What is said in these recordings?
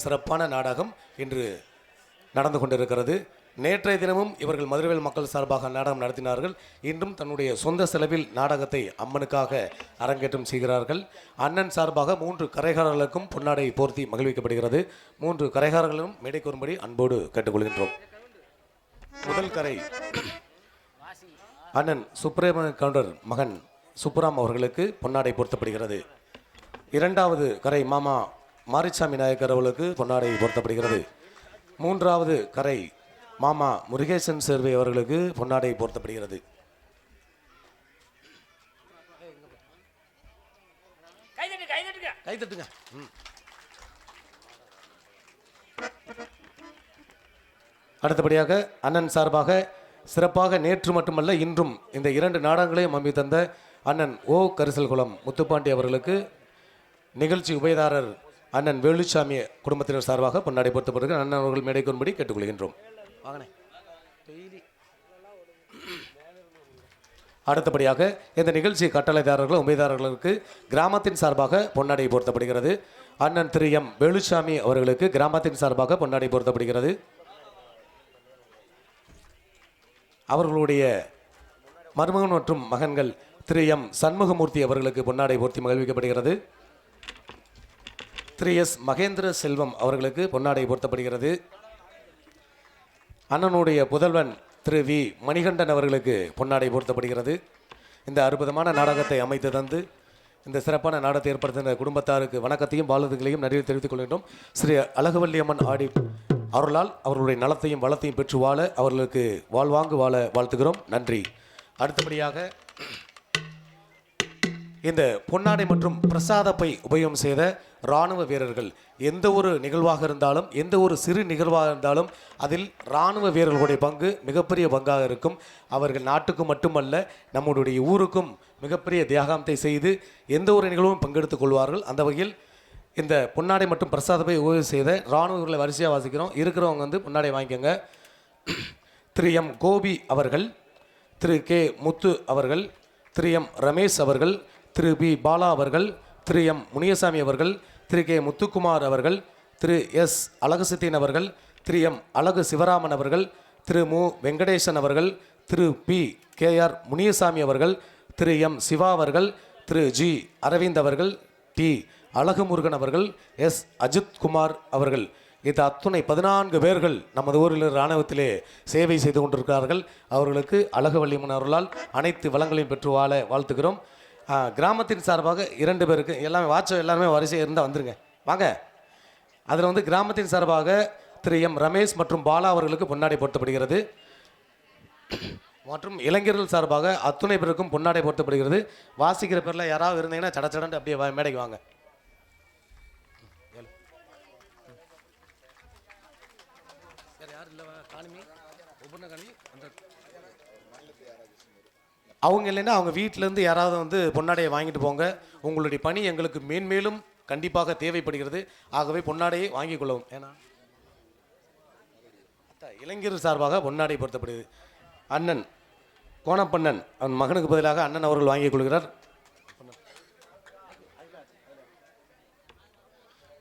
சிறப்பான நாடகம் இன்று நடந்து கொண்டிருக்கிறது. நேற்றைய தினமும் இவர்கள் மதுரைவேல் மக்கள் சார்பாக நாடகம் நடத்தினார்கள். இன்றும் தன்னுடைய சொந்த செலவில் நாடகத்தை அம்மனுக்காக அரங்கேற்றம் செய்கிறார்கள். அண்ணன் சார்பாக 3 கரைகாரர்களுக்கும் பொன்னாடை போர்த்தி மகிழ்விக்கப்படுகிறது. 3 கரைகாரர்களும் மேடைக்கு வரும்படி அன்போடு கேட்டுக்கொள்கின்றோம். முதல் கரை அண்ணன் சுப்பிரமணிய கவுண்டர் மகன் சுப்புராம் அவர்களுக்கு பொன்னாடை பொருத்தப்படுகிறது. இரண்டாவது கரை மாமா மாரிசாமி நாயக்கர் அவர்களுக்கு பொன்னாடை பொருத்தப்படுகிறது. மூன்றாவது கரை மாமா முருகேசன் சேர்வை அவர்களுக்கு பொன்னாடை போர்த்தப்படுகிறது. கைதட்டுங்க. அடுத்தபடியாக அண்ணன் சார்பாக சிறப்பாக நேற்று மட்டுமல்ல இன்றும் இந்த 2 நாடகங்களையும் அமைத்து தந்த அண்ணன் ஓ கரிசல்குளம் முத்துப்பாண்டி அவர்களுக்கு நிகழ்ச்சி உபயதாரர் அண்ணன் வேலுச்சாமி குடும்பத்தினர் சார்பாக பொன்னாடை பொருத்தப்படுகிற அண்ணன் அவர்கள் மேடைக்கு வரும்படி கேட்டுக்கொள்கின்றோம். அடுத்தபடியாக இந்த நிகழ்ச்சி கட்டளைதாரர்கள் உபயதாரர்களுக்கு கிராமத்தின் சார்பாக பொன்னாடை பொருத்தப்படுகிறது. அண்ணன் திரு எம் வேலுச்சாமி அவர்களுக்கு கிராமத்தின் சார்பாக பொன்னாடை பொருத்தப்படுகிறது. அவர்களுடைய மருமகன் மற்றும் மகன்கள் திரு எம் சண்முகமூர்த்தி அவர்களுக்கு பொன்னாடை போர்த்தி மகிழ்விக்கப்படுகிறது. திரு எஸ் மகேந்திர செல்வம் அவர்களுக்கு பொன்னாடை பொருத்தப்படுகிறது. அண்ணனுடைய புதல்வன் திரு வி மணிகண்டன் அவர்களுக்கு பொன்னாடை பொருத்தப்படுகிறது. இந்த அற்புதமான நாடகத்தை அமைத்து தந்து இந்த சிறப்பான நாடகத்தை ஏற்படுத்தின குடும்பத்தாருக்கு வணக்கத்தையும் வாழ்த்துக்களையும் நன்றி தெரிவித்துக் கொள்கின்றோம். ஸ்ரீ அழகுவல்லி அம்மன் ஆடி அவர்களால் அவர்களுடைய நலத்தையும் வளத்தையும் பெற்று வாழ அவர்களுக்கு வாழ்வாங்கு வாழ வாழ்த்துகிறோம். நன்றி. அடுத்தபடியாக இந்த பொன்னாடை மற்றும் பிரசாதப்பை உபயோகம் செய்த இராணுவ வீரர்கள் எந்த ஒரு நிகழ்வாக இருந்தாலும் எந்த ஒரு சிறு நிகழ்வாக இருந்தாலும் அதில் இராணுவ வீரர்களுடைய பங்கு மிகப்பெரிய பங்காக இருக்கும். அவர்கள் நாட்டுக்கு மட்டுமல்ல நம்முடைய ஊருக்கும் மிகப்பெரிய தியாகத்தை செய்து எந்த ஒரு நிகழ்வும் பங்கெடுத்துக் கொள்வார்கள். அந்த வகையில் இந்த பொன்னாடை மற்றும் பிரசாதப்பை உபயோகம் செய்த இராணுவ வீரர்களை வரிசையாக வாசிக்கிறோம். இருக்கிறவங்க வந்து பொன்னாடை வாங்கிக்கோங்க. திரு எம் கோபி அவர்கள், திரு கே முத்து அவர்கள், திரு எம் ரமேஷ் அவர்கள், திரு பி பாலா அவர்கள், திரு எம் முனியசாமி அவர்கள், திரு கே முத்துக்குமார் அவர்கள், திரு எஸ் அழகுசித்தீன் அவர்கள், திரு எம் அழகு சிவராமன் அவர்கள், திரு மு வெங்கடேசன் அவர்கள், திரு பி கே ஆர் முனியசாமி அவர்கள், திரு எம் சிவா அவர்கள், திரு ஜி அரவிந்த் அவர்கள், டி அழகுமுருகன் அவர்கள், எஸ் அஜித் குமார் அவர்கள், இது அத்துணை 14 பேர்கள் நமது ஊரில் இராணுவத்திலே சேவை செய்து கொண்டிருக்கிறார்கள். அவர்களுக்கு அழகுவல்லியம்மன் அவர்களால் அனைத்து வளங்களையும் பெற்று வாழ வாழ்த்துக்கிறோம். கிராமத்தின் சார்பாக 2 பேருக்கு எல்லாமே வாட்சம் எல்லாருமே வரிசையாக இருந்தால் வந்துருங்க வாங்க. அதில் வந்து கிராமத்தின் சார்பாக திரு எம் ரமேஷ் மற்றும் பாலா அவர்களுக்கு பொன்னாடை பொருத்தப்படுகிறது. மற்றும் இளைஞர்கள் சார்பாக அத்துணை பேருக்கும் பொன்னாடை பொருத்தப்படுகிறது. வாசிக்கிற பேரில் யாராவது இருந்தீங்கன்னா சடச்சடன்னு அப்படியே மேடைக்கு வாங்க. அவங்க இல்லைன்னா அவங்க வீட்டிலேருந்து யாராவது வந்து பொன்னாடையை வாங்கிட்டு போங்க. உங்களுடைய பணி எங்களுக்கு மேன்மேலும் கண்டிப்பாக தேவைப்படுகிறது. ஆகவே பொன்னாடையை வாங்கிக் கொள்ளவும். ஏன்னா இளைஞர் சார்பாக பொன்னாடை பொருத்தப்படுகிறது. அண்ணன் கோணப்பண்ணன் அவன் மகனுக்கு பதிலாக அண்ணன் அவர்கள் வாங்கிக் கொள்கிறார்.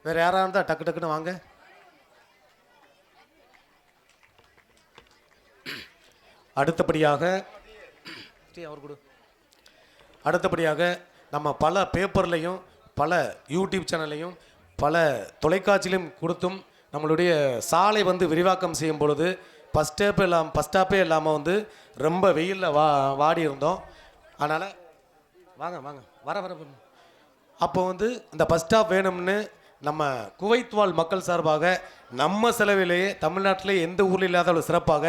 வேறு யாராக இருந்தால் டக்கு டக்குன்னு வாங்க. அடுத்தபடியாக நம்ம பல பேப்பர்லையும் பல யூடியூப் சேனல்லையும் பல தொலைக்காட்சியிலும் கொடுத்தும் நம்மளுடைய சாலை வந்து விரிவாக்கம் செய்யும் பொழுது ஃபஸ்ட் ஸ்டாப்பே இல்லாமல் வந்து ரொம்ப வெயிலில் வாடி இருந்தோம். அதனால் வாங்க வாங்க வர அப்போ வந்து இந்த ஃபஸ்ட் ஸ்டாப் வேணும்னு நம்ம குவைத் வாழ் மக்கள் சார்பாக நம்ம செலவிலேயே தமிழ்நாட்டிலே எந்த ஊரில் இல்லாத ஒரு சிறப்பாக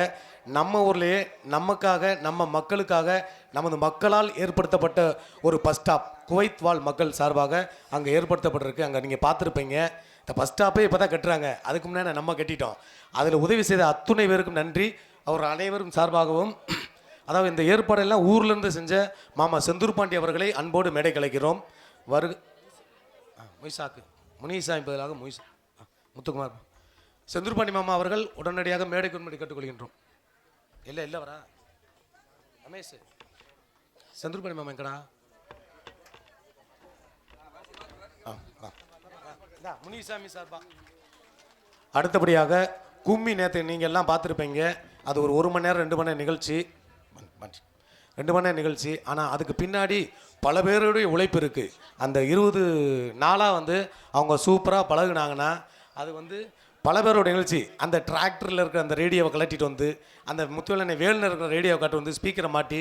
நம்ம ஊர்லேயே நமக்காக நம்ம மக்களுக்காக நமது மக்களால் ஏற்படுத்தப்பட்ட ஒரு பஸ் ஸ்டாப் குவைத் வாழ் மக்கள் சார்பாக அங்கே ஏற்படுத்தப்பட்டிருக்கு. அங்கே நீங்கள் பார்த்துருப்பீங்க. இந்த பஸ் ஸ்டாப்பே இப்போ தான் கட்டுறாங்க. அதுக்கு முன்னாடி நம்ம கட்டிட்டோம். அதில் உதவி செய்த அத்துணை பேருக்கும் நன்றி. அவர் அனைவரும் சார்பாகவும் அதாவது இந்த ஏற்பாடெல்லாம் ஊர்லேருந்து செஞ்ச மாமா செந்தூர் பாண்டி அவர்களை அன்போடு மேடை கலைக்கிறோம். மொய்சாக்கு முனிசாமி பதிலாக முத்துக்குமார் செந்தூர் பாண்டி மாமா அவர்கள் உடனடியாக மேடைக்கு முன்னாடி கேட்டுக்கொள்கின்றோம். இல்லை வரா ரமேஷ் செந்தூர் பாண்டி மாமா எங்கடா? முனிசாமி சார்பா அடுத்தபடியாக கும்மி நேற்று நீங்கள் எல்லாம் பார்த்துருப்பீங்க. அது ஒரு மணி நேரம் 2 மணி நேரம் நிகழ்ச்சி, 2 மணி நேரம் நிகழ்ச்சி. ஆனால் அதுக்கு பின்னாடி பல பேருடைய உழைப்பு இருக்குது. அந்த 20 நாளாக வந்து அவங்க சூப்பராக பழகுனாங்கன்னா அது பல பேரோட நிகழ்ச்சி. அந்த டிராக்டரில் இருக்கிற அந்த ரேடியோவை கலட்டிட்டு வந்து அந்த முத்துவேலனை வேலில் இருக்கிற ரேடியோவை காட்டு ஸ்பீக்கரை மாட்டி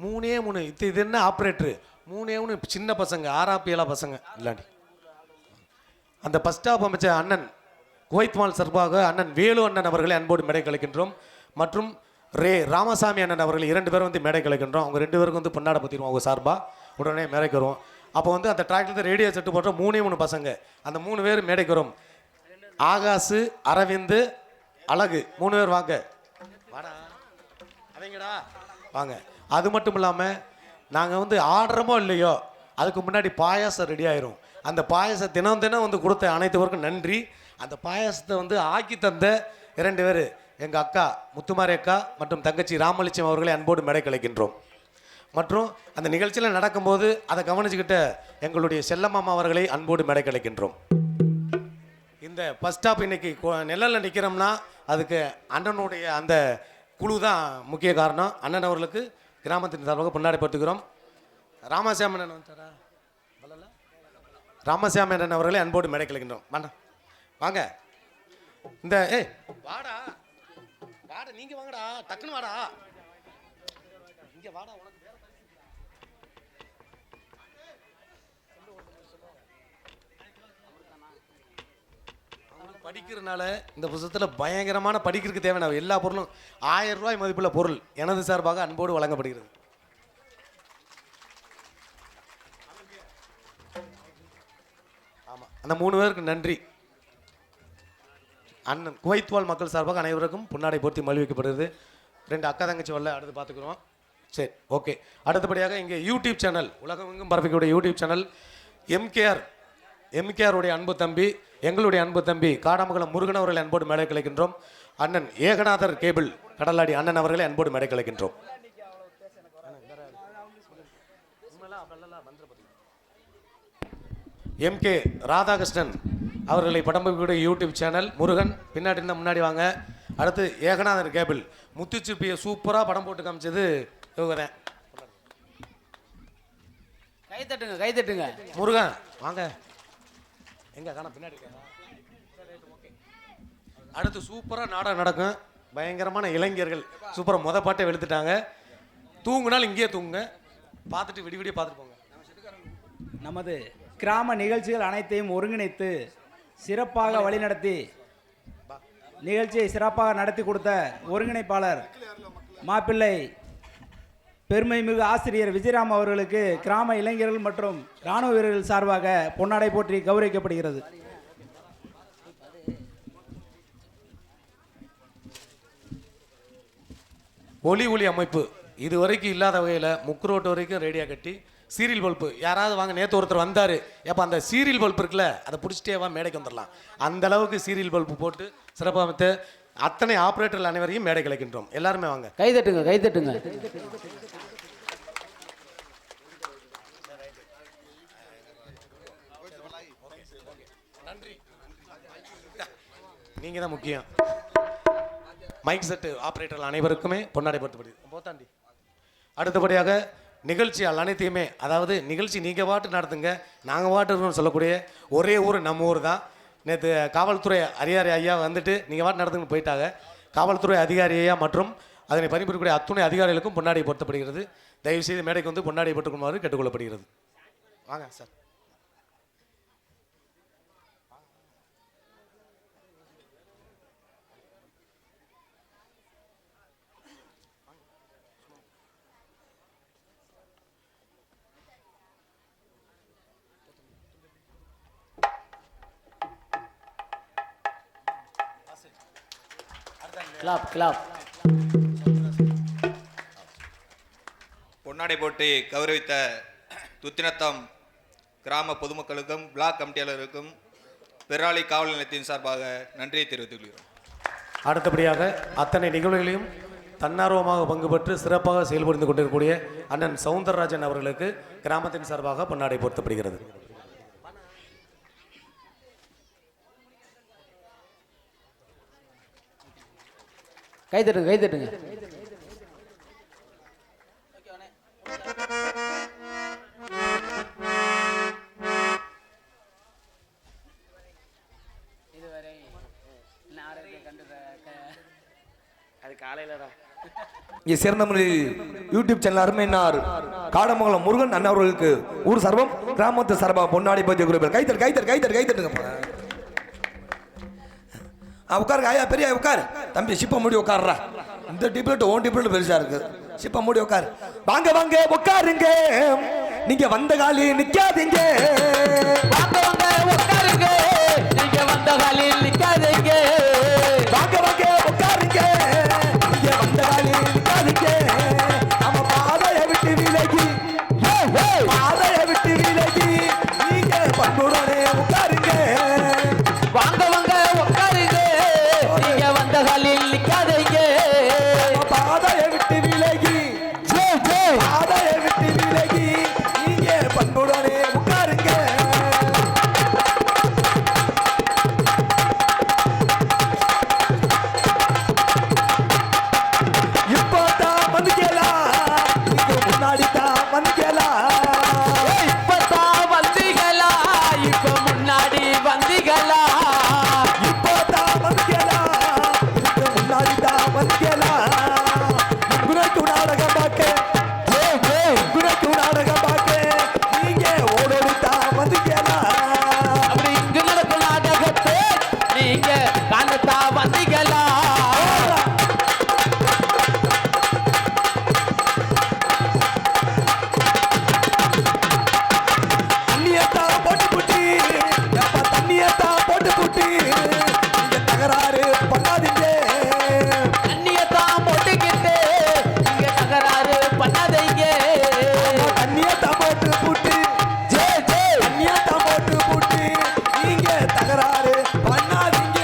3 இது என்ன ஆப்ரேட்ரு 3 சின்ன பசங்க 6 பசங்க இல்லாண்டி அந்த பஸ் ஸ்டாப் அமைச்ச அண்ணன் குவைத்மால் சார்பாக அண்ணன் வேலு அண்ணன் அவர்களை அன்போடு மேடை கலைக்கின்றோம். மற்றும் ராமசாமி அண்ணன் அவர்கள் 2 பேரும் மேடை கலைக்கின்றோம். அவங்க 2 பேருக்கு பொன்னாடை பற்றிடுவோம். அவங்க சார்பாக உடனே மேடைக்கு வருவோம். அப்போ அந்த டிராக்டர் ரேடியோ செட்டு போட்ட 3 பசங்க, அந்த 3 பேர் மேடைக்கு வரும். ஆகாசு, அரவிந்து, அழகு 3 பேர் வாங்க, வாடா அவங்கடா வாங்க. அது மட்டும் இல்லாமல் நாங்கள் ஆடுறோமோ இல்லையோ அதுக்கு முன்னாடி பாயாசம் ரெடி ஆயிரும். அந்த பாயாசம் தினம் கொடுத்த அனைத்துவருக்கும் நன்றி. அந்த பாயாசத்தை ஆக்கி தந்த 2 பேர் எங்கள் அக்கா முத்துமாரி அக்கா மற்றும் தங்கச்சி ராமலிச்சம் அவர்களை அன்போடு மேடை கலைக்கின்றோம். மற்றும் அந்த நிகழ்ச்சியில் நடக்கும்போது அதை கவனிச்சுக்கிட்ட எங்களுடைய செல்லம்மாமா அவர்களை அன்போடு மேடை கலைக்கின்றோம். இந்த பஸ் ஸ்டாப் இன்னைக்கு நிழலில் நிற்கிறோம்னா அதுக்கு அண்ணனுடைய அந்த குழு தான் முக்கிய காரணம். அண்ணன் அவர்களுக்கு கிராமத்தின் சார்பாக பொன்னாடை படுத்துக்கிறோம். ராமசாமி அண்ணன் வந்துட்டாரா? ராமசாமி அண்ணன் அவர்களை அன்போடு மேடை கலைக்கின்றோம். வாங்க இந்த வாடா வாடா, நீங்க வாங்கடா, டக்குன்னு வாடா, இங்க வாடா. உனக்கு படிக்கிறதுனால இந்த புத்தகத்தில் பயங்கரமான படிக்கிறதுக்கு தேவையான எல்லா பொருளும் 1000 ரூபாய் மதிப்புள்ள பொருள் எனது சார்பாக அன்போடு வழங்கப்படுகிறது. ஆமாம், அந்த 3 பேருக்கு நன்றி. அண்ணன் குவைத்வால் மக்கள் சார்பாக அனைவருக்கும் பொன்னாடை போர்த்தி மகிழ்விக்கப்படுகிறது. 2 அக்கா தங்கச்சி வரல, அடுத்து பார்த்துக்குறோம். சரி, ஓகே. அடுத்தபடியாக இங்கே யூடியூப் சேனல், உலகமெங்கும் பரப்பிக்கூடிய யூடியூப் சேனல் எம்கேஆருடைய அன்பு தம்பி, எங்களுடைய அன்பு தம்பி காடாமங்கலம் முருகன் அவர்களை அன்போடு மேடை கலைக்கின்றோம். அண்ணன் ஏகநாதர் கேபிள் கடலாடி அண்ணன் அவர்களை அன்போடு மேடை கலைக்கின்றோம். எம்கே ராதாகிருஷ்ணன் அவர்களை படம்பிக்கூடிய யூடியூப் சேனல் முருகன் பின்னாடி இருந்தால் முன்னாடி வாங்க. அடுத்து ஏகநாதர் கேபிள் முத்துச்சிப்பியை சூப்பராக படம் போட்டு காமிச்சது இவங்க தான். கைத்தட்டுங்க கைத்தட்டுங்க. முருகன் வாங்க, எங்க காண பின்னாடி. அடுத்து சூப்பராக நாடகம் நடக்கும். பயங்கரமான இளைஞர்கள் சூப்பராக மொத பாட்டை வெளுத்துட்டாங்க. தூங்குனாலும் இங்கேயே தூங்குங்க, பார்த்துட்டு விடிய பார்த்துட்டு போங்க. நமது கிராம நிகழ்ச்சிகள் அனைத்தையும் ஒருங்கிணைத்து சிறப்பாக வழிநடத்தி நிகழ்ச்சியை சிறப்பாக நடத்தி கொடுத்த ஒருங்கிணைப்பாளர் மாப்பிள்ளை பெருமைமிகு ஆசிரியர் விஜயராம் அவர்களுக்கு கிராம இளைஞர்கள் மற்றும் இராணுவ வீரர்கள் சார்பாக பொன்னாடை போற்றி கௌரவிக்கப்படுகிறது. ஒளி அமைப்பு இதுவரைக்கும் இல்லாத வகையில் முக்குரோட்டு வரைக்கும் ரேடியா கட்டி சீரியல் பல்பு யாராவது வாங்க. நேற்று ஒருத்தர் வந்தார், எப்போ அந்த சீரியல் பல்பு இருக்குல்ல அதை பிடிச்சிட்டேவா மேடைக்கு வந்துடலாம். அந்த அளவுக்கு சீரியல் பல்பு போட்டு சிறப்பாக அத்தனை ஆப்ரேட்டர்கள் அனைவரையும் மேடை கலைக்கின்றோம். எல்லாருமே வாங்க, கைதட்டுங்க கைதட்டுங்க. நீங்க தான் முக்கியம். மைக் செட்டு ஆப்ரேட்டர்கள் அனைவருக்குமே பொன்னாடை போத்தாண்டி. அடுத்தபடியாக நிகழ்ச்சியால் அனைத்தையுமே, அதாவது நிகழ்ச்சி நீங்கள் பாட்டு நடத்துங்க, நாங்கள் பாட்டு சொல்லக்கூடிய ஒரே ஊர் நம்ம ஊர் தான். நேற்று காவல்துறை அதிகாரி ஐயா வந்துட்டு நீங்கள் பாட்டு நடத்துங்க போயிட்டாங்க. காவல்துறை அதிகாரி ஐயா மற்றும் அதனை பணிபுரியக்கூடிய அத்துணை அதிகாரிகளுக்கும் பொன்னாடை பொருத்தப்படுகிறது. தயவுசெய்து மேடைக்கு பொன்னாடை போட்டுக்கொள்ளுமாறு கேட்டுக்கொள்ளப்படுகிறது. வாங்க சார். Clap clap. பொன்னாடை போட்டு கௌரவித்த துத்தினத்தம் கிராம பொதுமக்களுக்கும் பிளாக் கமிட்டியாளருக்கும் பெராளி காவல் நிலையத்தின் சார்பாக நன்றியை தெரிவித்துக் கொள்கிறோம். அடுத்தபடியாக அத்தனை நிகழ்வுகளையும் தன்னார்வமாக பங்கு பெற்று சிறப்பாக செயல்படுத்திக் கொண்டிருக்கக்கூடிய அண்ணன் சவுந்தரராஜன் அவர்களுக்கு கிராமத்தின் சார்பாக பொன்னாடை பொருத்தப்படுகிறது. கை தட்டுங்க கை தட்டுங்க. அது காலையிலடா இங்கே சேர்ந்தமொழி யூடியூப் சேனல் அருமையினார் காடமங்கலம் முருகன் அண்ணா அவர்களுக்கு ஊர் சர்வம் கிராமத்து சர்வா பொன்னாடி பத்திய குறிப்பில் கைத்தட்டு கைத்தட்டு கைத்தட்டு கைத்தட்டுங்க. உட்காருங்க ஐயா பெரிய உட்காரு தம்பி சிப்ப மூடி உட்காருறா. இந்த டிப்ளெட் ஓன் டிப்ளெட் பெருசா இருக்கு. சிப்ப மூடி உட்காரு. வாங்க வாங்க உட்காருங்க, நீங்க வந்த காலி நிக்காதீங்க. வாங்க வாங்க உட்காருங்க, நீங்க வந்த காலில் நிக்காதீங்க. வாங்க வாங்க உட்காருங்க, நீங்க வந்த காலி நிக்காதீங்க. நம்ம பாதையை விட்டு விலகி பாதையை விட்டு விலகி நீங்க பண்புடனே உட்காருங்க. வாங்க வாங்க உட்காருங்க, நீங்க வந்த காலில் நிக்காதீங்க. பாதையை விட்டு விலகி பாதையை விட்டு விலகி நீங்க பண்புடனே உட்காருங்க. இப்பதான் வந்துக்கலாம், நீங்க முன்னாடி தான் வந்துக்கலாம். இப்பதான் வந்தீங்களா, இப்ப முன்னாடி வந்தீங்களா. இப்பதான் வந்துக்கலாம், இதுக்கு முன்னாடி தான் வந்துக்கலாம். குணத்து நாடகம் பார்க்க குணத்து நாடகம் பார்க்க நீங்க ஓடோடி தான் வந்துக்கலாம். அப்படி இங்கு நடக்கும் நாடகத்தை நீங்க காணத்தா வந்தீங்களா. தண்ணியத்தான் போட்டு புட்டி எப்ப தண்ணியத்தான் போட்டு புட்டி நீங்க தகராறு பண்ணாதீங்க. தண்ணியத்தான் போட்டுக்கிட்டு நீங்க தகராறு பண்ணாதீங்க. தண்ணியத்தான் போட்டு புட்டி தண்ணியத்தான் போட்டு புட்டி நீங்க தகராறு பண்ணாதீங்க.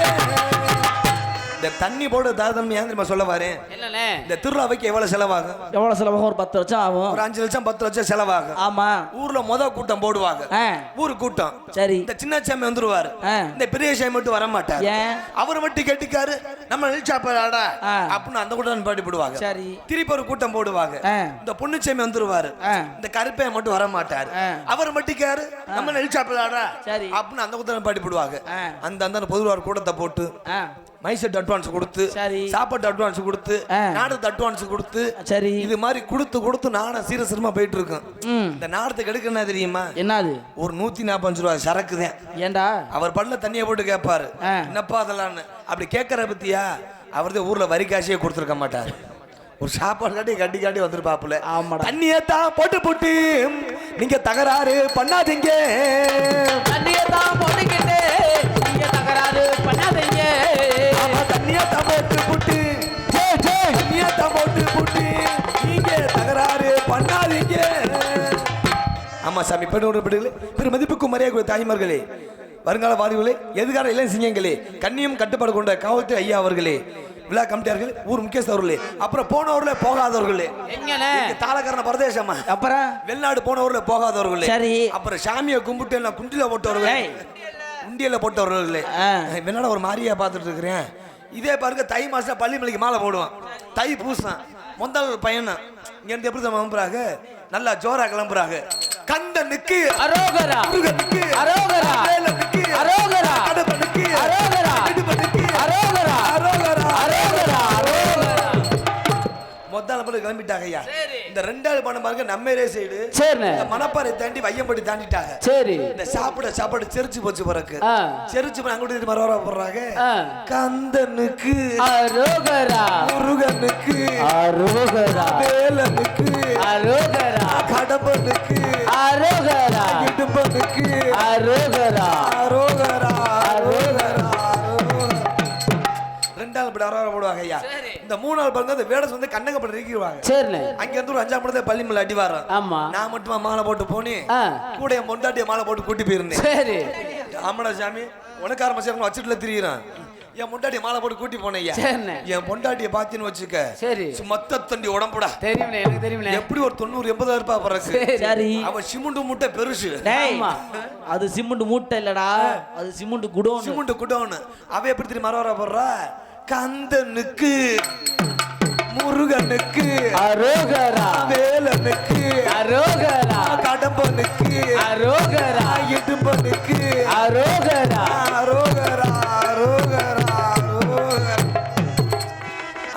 இந்த தண்ணி போட்டு தாதம் ஏன் தெரியுமா சொல்ல வரேன்? என்னண்ணே இந்த திருவிழாவுக்கு எவ்வளவு செலவாகும்? எவ்வளவு செலவாகும்? ஒரு 10 லட்சம் ஆகும். ஒரு 5 லட்சம் 10 லட்சம் செலவாகும். ஆமா. ஊர்ல கூட்டம் போடுவாங்க. ஆ. ஊரு கூட்டம். சரி. இந்த சின்ன சாமி வந்துருவாரு. ஆ. இந்த பெரிய சாமி மட்டும் வர மாட்டார். ஏன்? அவர் மட்டும் கேட்டுக்காரு நம்ம நெல்சாப்பாடா ஆ. அப்படின்னு அந்த கூட்டம் பாடி போடுவாங்க. சரி. திருப்பி ஒரு கூட்டம் போடுவாங்க. ஆ. இந்த பொண்ணு சாமி வந்துருவாரு. ஆ. இந்த கருப்பைய மட்டும் வர மாட்டார். ஆ. அவர் மட்டும் கேரு நம்ம நெல்சாப்பாடா சரி. அப்படின்னு அந்த கூட்டம் பாடி போடுவாங்க. ஆ. அந்த பொதுவார் கூட்டத்தை போட்டு ஆ. மைசெட் அட்வான்ஸ் கொடுத்து சரி. சாப்பாட்டு அட்வான்ஸ் கொடுத்து ஆ. நாடகத்து அட்வான்ஸ் கொடுத்து சரி. இது மாதிரி கொடுத்து நாடகம் சீரசிரமா போயிட்டு இருக்கும். இந்த நாடகத்துக்கு எடுக்க என்ன தெரியுமா? என்னது? ஒரு 145 ரூபாய் சரக்கு தான். ஏண்டா? அவர் பண்ண தண்ணியை போட்டு கேட்பாரு, ஆ. என்னப்பா அதெல்லாம் அப்படி கேட்கற பத்தியா? அவர்தான் ஊர்ல வரி காசியே கொடுத்துருக்க மாட்டாரு. ஒரு சாப்பாடு கட்டி வந்துருப்பாப்புல. ஆமாடா. தண்ணியத்தான் போட்டு நீங்க தகராறு பண்ணாதீங்க. தண்ணியத்தான் போட்டுக்கிட்டு நீங்க தகராறு பண்ணாதீங்க. தண்ணியத்தான் போட்டு தண்ணியத்தான் போட்டு நீங்க தகராறு பண்ணாதீங்க. ஆமா சாமி, பெருமதிப்புக்கும் மரியாதை தாய்மார்களே, வருங்கால வாதிகளே, எதிர்கால இளம் சிங்கங்களே, கண்ணியம் கட்டுப்பாடு கொண்ட காவல்துறை ஐயா அவர்களே, விழா கமிட்டியார்கள், ஊர் முக்கியஸ்தவர்களே, அப்புறம் போனவர்களே போகாதவர்களே, எங்கண்ணே? தாளக்காரன பரதேசமா, அப்புறம் வெளிநாடு போனவர்களே போகாதவர்களே, சரி. அப்புறம் சாமியை கும்பிட்டு எல்லாம் குண்டில போட்டவர்களே, உண்டியல போட்டவர்களே. என்னடா ஒரு மாதிரியா பார்த்துட்டு இருக்கிறேன். இதே பாருங்க, தை மாசம் பள்ளிமலைக்கு மாலை போடுவான். தை பூசம் முதல் பையன் இங்க இருந்து எப்படி கிளம்புறாங்க? நல்லா ஜோரா கிளம்புறாங்க. கந்தனுக்கு அரோகரா, முருகனுக்கு அரோகரா, வேலனுக்கு அரோகரா, கடம்பனுக்கு அரோகரா, இடும்பனுக்கு அரோகரா, அரோகரா, அரோகரா, அரோகரா. முதல் பேர் கிளம்பிட்டாங்க ஐயா. இந்த ரெண்டாவது பணம் பாருங்க, நம்ம ஏரியா சைடு சரிண்ணே. இந்த மணப்பாறை தாண்டி வையம்படி தாண்டிட்டாங்க. சரி. இந்த சாப்பாடு செரிச்சு போச்சு பிறகு. ஆ. செரிச்சு போய் அங்கிட்டு மரவர போடுறாங்க. ஆ. கந்தனுக்கு அரோகரா, முருகனுக்கு அரோகரா, வேலனுக்கு அரோகரா, கடம்பனுக்கு அரோகரா, இடும்பனுக்கு அரோகரா, அரோகரா, அரோகரா. ரெண்டாவது படி அரோகரா போடுவாங்க ஐயா. இந்த மூணாவது பாருங்க, அந்த வேடஸ் வந்து கண்ணங்கப்பட்டு இறக்கிடுவாங்க. சரிண்ணே. அங்க இருந்து ஒரு 5ஆம் படத்தை பள்ளி மேல அடி வாரம். ஆமா. நான் மட்டுமா மாலை போட்டு போனேன். ஆ. கூட என் பொண்டாட்டிய மாலை போட்டு கூட்டி போயிருந்தேன். சரி. ஆமாடா சாமி, உனக்கு ஆரம்பிச்சு வச்சுட்டுல திரியிறான். என் பொண்டாட்டிய மாலை போட்டு கூட்டி போனேன் ஐயா. சரிண்ணே. என் பொண்டாட்டிய பாத்தின்னு வச்சுக்க, சரி. மொத்த தண்டி உடம்புடா தெரியும்ண்ணே, எனக்கு தெரியும்ண்ணே. எப்படி ஒரு 90-80 இருப்பா பிறகு. சரி. அவ சிமெண்ட் மூட்டை பெருசு. டேய், ஆமா. அது சிமெண்ட் மூட்டை இல்லடா, அது சிமெண்ட் குடோன். சிமெண்ட் குடோன்னு. அவ எப்படி தெரியுமா மரவரா போடுறா? கந்தனுக்கு முருகனுக்கு அரோகரா வேலனுக்கு அரோகரா கடம்பனுக்கு அரோகரா இடும்பனுக்கு அரோகரா அரோகரா அரோகரா அரோகரா.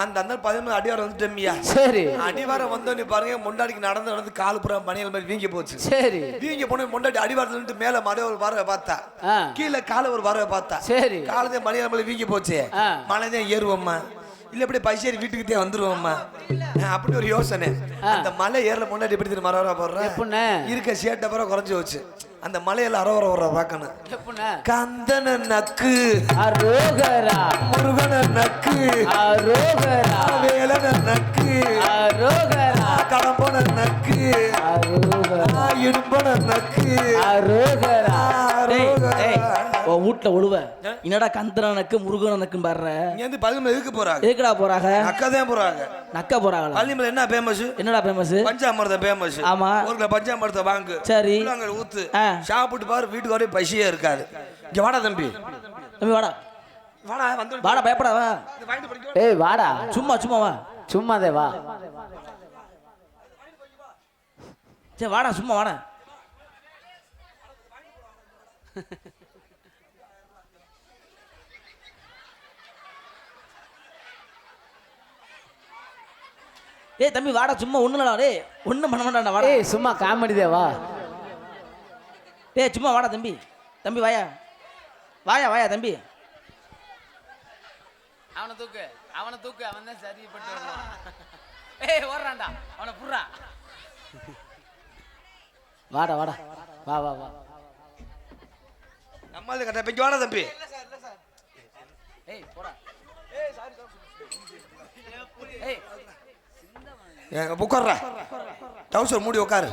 அந்த அந்த 13 அடிவாரம் வந்துட்டோம்யா. சரி அடிவாரம் வந்தோன்னு பாருங்க, முண்டாடிக்கு நடந்து நடந்து கால் புறா மணியல் மாதிரி வீங்கி போச்சு. சரி வீங்கி போன முண்டாடி அடிவாரத்துல மேல மழை ஒரு வரவை பார்த்தா, ஆ. கீழே காலை ஒரு வரவை பார்த்தா, சரி காலதே மணியல் மேல வீங்கி போச்சு. ஆ. மழைதான் ஏறுவோம்மா, இல்ல இப்படி பைசேரி வீட்டுக்கிட்டே வந்துருவோம்மா, அப்படி ஒரு யோசனை. அந்த மலை ஏறல முன்னாடி எப்படி மர வர போடுற எப்படிண்ணே? இருக்க சேட்டை பிற குறைஞ்சு வச்சு அந்த மலையில அறவர வர பார்க்கணும். எப்படிண்ணே? கந்தன நக்கு அரோகரா முருகன நக்கு அரோகரா வேலன நக்கு அரோகரா கடம்பன நக்கு அரோகரா இடும்பன நக்கு அரோகரா. டேய், டேய், அரோகரா. உன் வீட்டுல ஒழுவ என்னடா கந்தனனுக்கு முருகனனுக்கும் பாடுற? இங்க வந்து பள்ளிமலை எதுக்கு போறாங்க? எதுக்குடா போறாங்க? அக்கா தான் போறாங்க. நக்க போறாங்களா? பள்ளிமலை என்ன ஃபேமஸ்? என்னடா ஃபேமஸ்? பஞ்சாமிர்தம் ஃபேமஸ். ஆமா. ஒரு கிலோ பஞ்சாமிர்தம் வாங்கு, சரி. அங்க ஊத்து, ஆ. சாப்பிட்டு பாரு, வீட்டுக்கு வரவே பசியே இருக்காது. இங்க வாடா தம்பி, தம்பி வாடா வாடா வந்து வாடா, பயப்படாத வா. வாங்கிட்டு படிக்க. ஏய் வாடா சும்மா சும்மா வா. சும்மாதே வா. சரி வாடா, சும்மா வாடா. ஏய் தம்பி வாடா, சும்மா ஒண்ணுலடா. டேய் ஒண்ணும் பண்ண மாட்டான்டா, வாடா. ஏய் சும்மா காமெடிதே வா. டேய் சும்மா வாடா தம்பி. தம்பி வாயா, வாயா வாயா தம்பி. அவனை தூக்கு அவன் தான் சரிப்பட்டு வருவான். ஏய் ஓடுறான்டா, அவனை புடுறா. வாடா வாடா வா வா வா. நம்மளது கட்ட போய் வாடா தம்பி. ஏய் போடா. ஏய் உட்கார்றா, டவுசர் மூடி உட்காரு.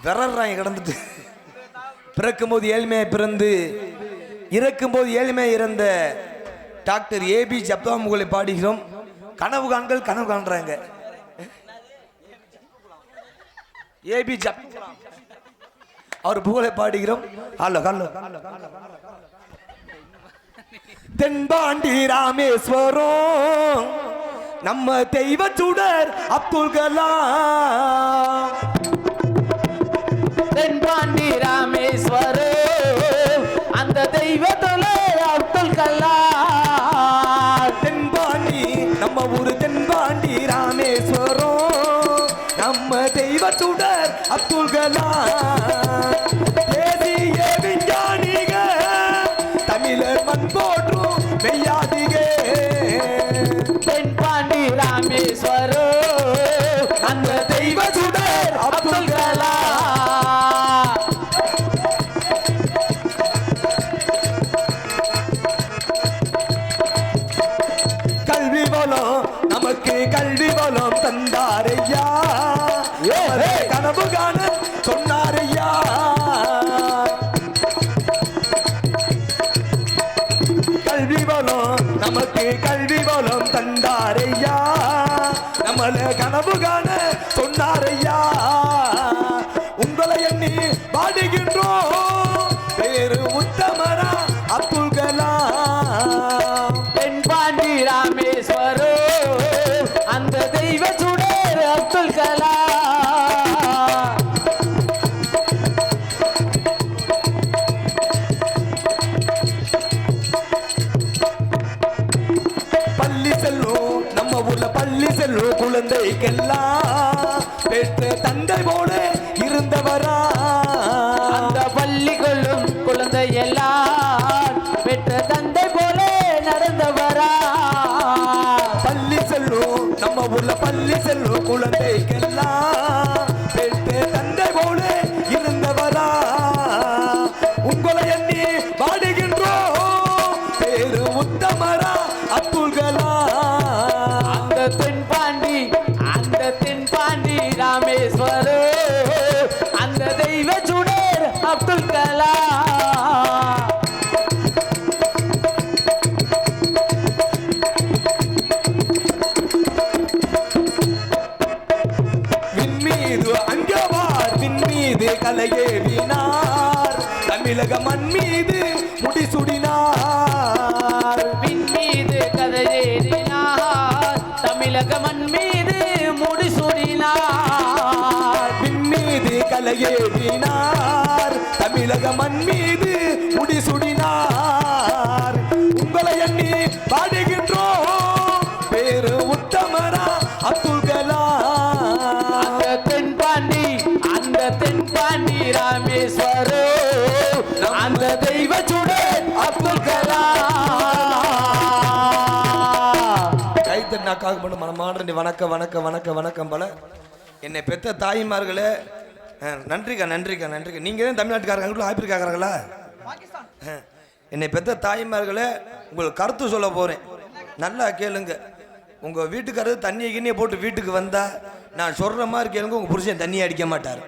விரறாங்க கிடந்துட்டு. பிறக்கும் போது ஏழ்மையாக பிறந்து இறக்கும் போது ஏழ்மையாக இறந்த டாக்டர் ஏபிஜே அப்துல் முகலை பாடுகிறோம். கனவு காண்கள் கனவு காண்றாங்க. ஏபிஜே அவர் புகழை பாடுகிறோம். Hello hello. தென்பாண்டி ராமேஸ்வரம் நம்ம தெய்வ சுடர் அப்துல் கலாம். தென்பாண்டி ராமேஸ்வரே அந்த தெய்வத்துல அப்துல் கலாம். தென்பாண்டி நம்ம ஊரு தென்பாண்டி ராமேஸ்வரம் நம்ம தெய்வ சுடர் அப்துல் கலாம். தேசிய விஞ்ஞானிக தமிழர் மண் போற்றும் மெய்யாதிக. தென்பாண்டி ராமேஸ்வரே அந்த தெய்வ சுடர் அப்துல் கலாம். கல்வி வளம் நமக்கு கல்வி வளம் தந்தாரையா, கனவு காண சொன்னாரையா. கல்வி வளம் நமக்கு கல்வி வளம் தந்தாரையா, நம்மள கனவு காண சொன்னாரையா. உங்களை எண்ணி பாடுகின்றோம் பேரு உத்தமரா அப்துல் கலாம். தென்பாண்டி ராமேஸ்வரே அந்த தெய்வ சுடர் அப்துல் கலாம். பள்ளி செல்லும் நம்ம ஊர்ல பள்ளி செல்லும் குழந்தைக்கெல்லாம் பெற்ற தந்தை போல இருந்தவரா. அந்த பள்ளி கொள்ளும் குழந்தை எல்லாம் பெற்ற தந்தை போல நடந்தவரா. பள்ளி செல்லும் நம்ம ஊர்ல பள்ளி செல்லும் குழந்தைக்கெல்லாம் பெற்ற தந்தை போல இருந்தவரா. உங்களை எண்ணி பாடுகின்றோம் பேரு உத்தமரா அப்துல் கலாம். அந்த தென்பாண்டி ராமேஸ்வரே அந்த தெய்வ சுடர் அப்துல் கலாம். விண்மீது அங்கவார் விண்மீது கலையேவினார், தமிழக மண் மீது முடிசூடினார். விண்மீது கதையேறி தமிழக மண் மீது முடிசூடினார் விண்மீது கலையேறினார் தமிழக மண் மீது முடிசூடினார் உங்களை எண்ணி பாடுகின்றோம் பேரு உத்தமரா அப்துல் கலாம் அந்த தென்பாண்டி ராமேஸ்வரோ அந்த தெய்வ சுடர் அப்துல் கலாம். கைத்தன்னாக்காக மட்டும் மனமாட வணக்கம் வணக்கம் வணக்கம் வணக்கம் பல என்னை பெத்த தாய்மார்களே நன்றிக்கா நன்றிக்கா நன்றிக்கா நீங்கள் தான் தமிழ்நாட்டுக்காரங்க ஆப்பிரிக்காரங்களா என்னை பெத்த தாய்மார்களே உங்களுக்கு கருத்து சொல்ல போகிறேன் நல்லா கேளுங்க உங்கள் வீட்டுக்காரர் தண்ணியை கிண்ணியை போட்டு வீட்டுக்கு வந்தால் நான் சொல்கிற மாதிரி கேளுங்க உங்கள் புருஷன் தண்ணியை அடிக்க மாட்டார்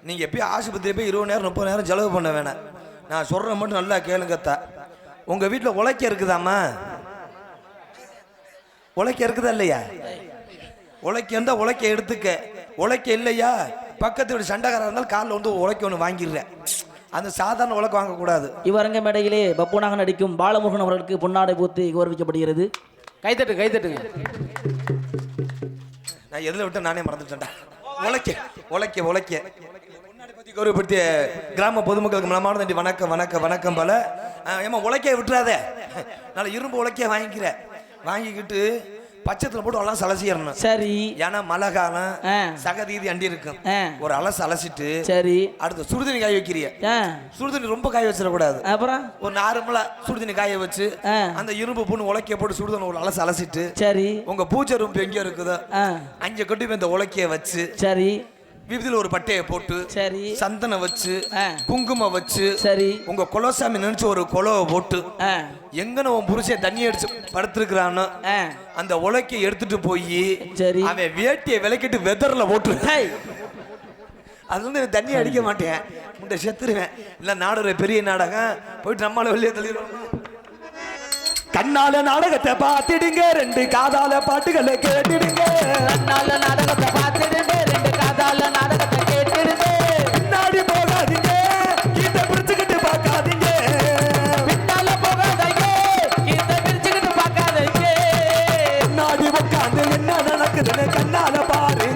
நீங்கள் எப்பயும் ஆஸ்பத்திரி போய் 20 நேரம் 30 நேரம் செலவு பண்ண வேணாம் நான் சொல்கிற மட்டும் நல்லா கேளுங்கத்தா உங்கள் வீட்டில் உழைக்க இருக்குதாம்மா உழைக்க இருக்குதா இல்லையா உழைக்க இருந்தால் உழைக்க எடுத்துக்க உழைக்க இல்லையா பக்கத்து வீடு சண்டைக்காரர் இருந்தாலும் காலில் வந்து உழைக்க ஒன்று வாங்கிடுறேன் அந்த சாதாரண உழைக்க வாங்கக்கூடாது. இவரங்க மேடையிலே பப்புனாக நடிக்கும் பாலமுருகன் அவர்களுக்கு பொன்னாடை பூத்து கௌரவிக்கப்படுகிறது. கைத்தட்டுங்க. நான் எதில் விட்டு நானே மறந்துட்டேன்டா. உழைக்க உழைக்க உழைக்க பொன்னாடை பற்றி கௌரவப்படுத்திய கிராம பொதுமக்களுக்கு மனமார்ந்த நன்றி. வணக்கம் வணக்கம் வணக்கம் பல. ஏமா உழைக்க விட்டுறாதே, நல்ல இரும்பு உழைக்க வாங்கிக்கிட்டு பச்சத்தில் போட்டு அலசு அலசிடணும். சரி. ஏன்னா மழை காலம் சகதீதி அண்டி இருக்கும். ஒரு அலசிட்டு சரி அடுத்து சுடுதண்ணி காய வைக்கிறிய. சுடுதண்ணி ரொம்ப காய வச்சிடக்கூடாது. அப்புறம் ஒரு நார்மலா சுடுதண்ணி காய வச்சு அந்த இரும்பு புண்ணு உலக்கைய போட்டு சுடுதண்ணி ஒரு அலசிட்டு சரி உங்க பூச்சை ரூம் எங்கேயோ இருக்குதோ அங்கே கொண்டு போய் இந்த உலக்கைய வச்சு சரி விபத்தில் ஒரு பட்டையை போட்டு சரி சந்தனம் வச்சு குங்குமம் வச்சு சரி உங்க குலசாமி நினைச்சு ஒரு குலவை போட்டு எங்கன்னு உன் புருஷன் தண்ணி அடிச்சு படுத்திருக்கிறானோ அந்த உலக்கையை எடுத்துட்டு போய் சரி அவன் வேட்டியை விளக்கிட்டு வெதர்ல போட்டு அது வந்து தண்ணி அடிக்க மாட்டேன் முட்டை செத்துருவேன். இல்லை நாடகம் பெரிய நாடகம் போயிட்டு நம்மளால வெளியே தள்ளிடுவோம். கண்ணால நாடகத்தை பார்த்துடுங்க, 2 காதால பாட்டுகளை கேட்டுடுங்க. கண்ணால நாடகத்தை பார்த்துடுங்க, 2 காதால நாடகத்தை கேட்டுடுங்க. பின்னாடி போகாதீங்க, கீத்த பிடிச்சுக்கிட்டு பார்க்காதீங்க. பின்னால போகாதீங்க, கீத்த பிடிச்சுக்கிட்டு பார்க்காதீங்க. பின்னாடி உட்காந்து என்ன நடக்குதுன்னு கண்ணால பாரு.